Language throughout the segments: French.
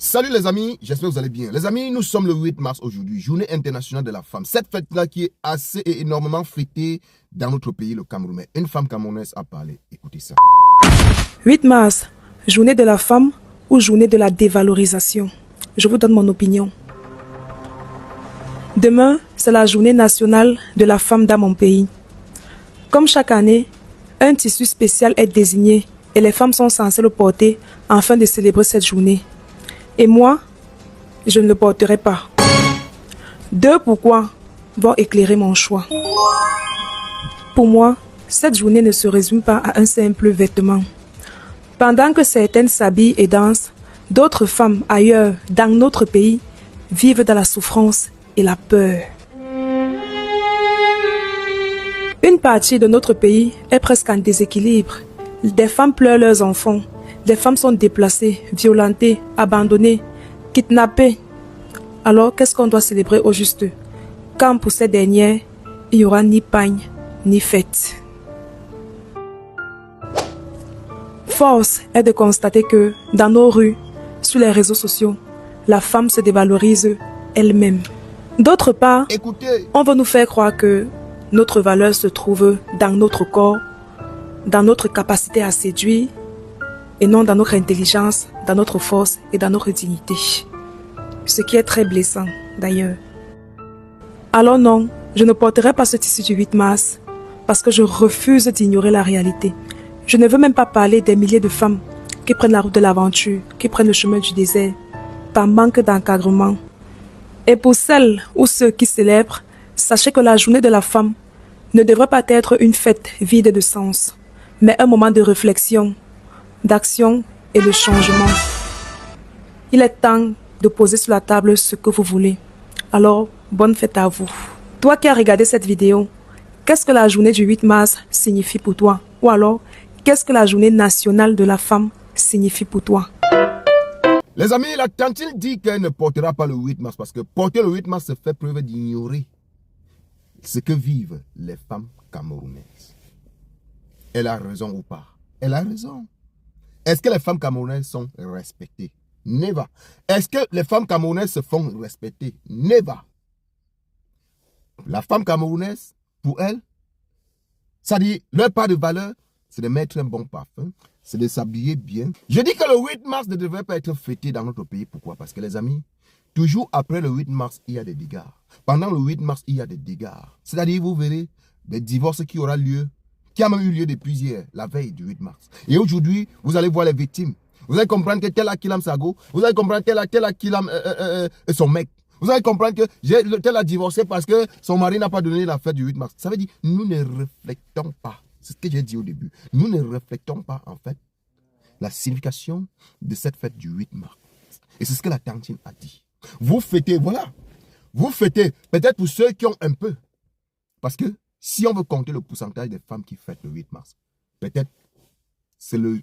Salut les amis, j'espère que vous allez bien. Les amis, nous sommes le 8 mars aujourd'hui, journée internationale de la femme. Cette fête-là qui est assez et énormément fêtée dans notre pays, le Cameroun. Mais une femme camerounaise a parlé. Écoutez ça. 8 mars, journée de la femme ou journée de la dévalorisation. Je vous donne mon opinion. Demain, c'est la journée nationale de la femme dans mon pays. Comme chaque année, un tissu spécial est désigné et les femmes sont censées le porter afin de célébrer cette journée. Et moi, je ne le porterai pas. Deux pourquoi vont éclairer mon choix. Pour moi, cette journée ne se résume pas à un simple vêtement. Pendant que certaines s'habillent et dansent, d'autres femmes ailleurs, dans notre pays, vivent dans la souffrance et la peur. Une partie de notre pays est presque en déséquilibre. Des femmes pleurent leurs enfants. Des femmes sont déplacées, violentées, abandonnées, kidnappées. Alors, qu'est-ce qu'on doit célébrer au juste? Quand pour ces dernières, il n'y aura ni pagne, ni fête. Force est de constater que, dans nos rues, sur les réseaux sociaux, la femme se dévalorise elle-même. D'autre part, Écoutez, on veut nous faire croire que notre valeur se trouve dans notre corps, dans notre capacité à séduire, et non dans notre intelligence, dans notre force et dans notre dignité. Ce qui est très blessant, d'ailleurs. Alors non, je ne porterai pas ce tissu du 8 mars, parce que je refuse d'ignorer la réalité. Je ne veux même pas parler des milliers de femmes qui prennent la route de l'aventure, qui prennent le chemin du désert, par manque d'encadrement. Et pour celles ou ceux qui célèbrent, sachez que la journée de la femme ne devrait pas être une fête vide de sens, mais un moment de réflexion, d'action et de changement. Il est temps de poser sur la table ce que vous voulez. Alors, bonne fête à vous. Toi qui as regardé cette vidéo, qu'est-ce que la journée du 8 mars signifie pour toi? Ou alors, qu'est-ce que la journée nationale de la femme signifie pour toi? les amis, la tantine dit qu'elle ne portera pas le 8 mars parce que porter le 8 mars se fait preuve d'ignorer ce que vivent les femmes camerounaises. Elle a raison ou pas? Elle a raison. Est-ce que les femmes camerounaises sont respectées? Never. Est-ce que les femmes camerounaises se font respecter? Never. La femme camerounaise, pour elle, ça dit, leur part de valeur, c'est de mettre un bon parfum, c'est de s'habiller bien. Je dis que le 8 mars ne devrait pas être fêté dans notre pays. Pourquoi? Parce que les amis, toujours après le 8 mars, il y a des dégâts. Pendant le 8 mars, il y a des dégâts. C'est-à-dire, vous verrez des divorces qui aura lieu, qui a même eu lieu depuis hier, la veille du 8 mars. Et aujourd'hui, vous allez voir les victimes. Vous allez comprendre que tel a killé Sago. Vous allez comprendre que tel a killé son mec. Vous allez comprendre que tel a divorcé parce que son mari n'a pas donné la fête du 8 mars. Ça veut dire, nous ne reflétons pas. C'est ce que j'ai dit au début. Nous ne reflétons pas, en fait, la signification de cette fête du 8 mars. Et c'est ce que la tantine a dit. Vous fêtez, voilà. Vous fêtez, peut-être pour ceux qui ont un peu. Parce que si on veut compter le pourcentage des femmes qui fêtent le 8 mars, peut-être c'est le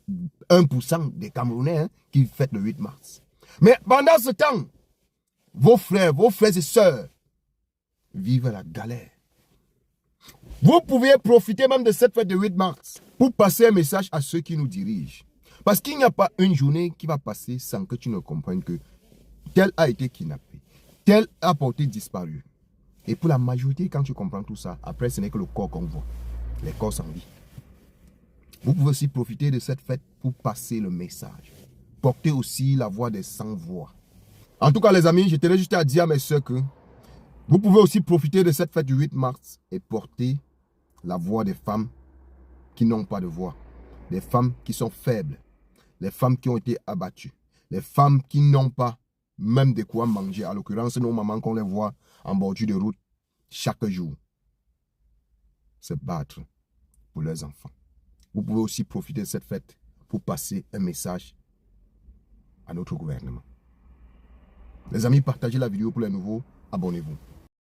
1% des Camerounais qui fêtent le 8 mars. Mais pendant ce temps, vos frères et sœurs vivent la galère. Vous pouvez profiter même de cette fête de 8 mars pour passer un message à ceux qui nous dirigent. Parce qu'il n'y a pas une journée qui va passer sans que tu ne comprennes que tel a été kidnappé, tel a porté disparu. Et pour la majorité, quand tu comprends tout ça, après ce n'est que le corps qu'on voit. Les corps sans vie. Vous pouvez aussi profiter de cette fête pour passer le message. Porter aussi la voix des sans-voix. En tout cas, les amis, je tenais juste à dire à mes soeurs que vous pouvez aussi profiter de cette fête du 8 mars et porter la voix des femmes qui n'ont pas de voix. Des femmes qui sont faibles. Les femmes qui ont été abattues. Les femmes qui n'ont pas même de quoi manger. À l'occurrence, nos mamans qu'on les voit en bordure de route chaque jour. Se battre pour leurs enfants. Vous pouvez aussi profiter de cette fête pour passer un message à notre gouvernement. Les amis, partagez la vidéo pour les nouveaux. Abonnez-vous.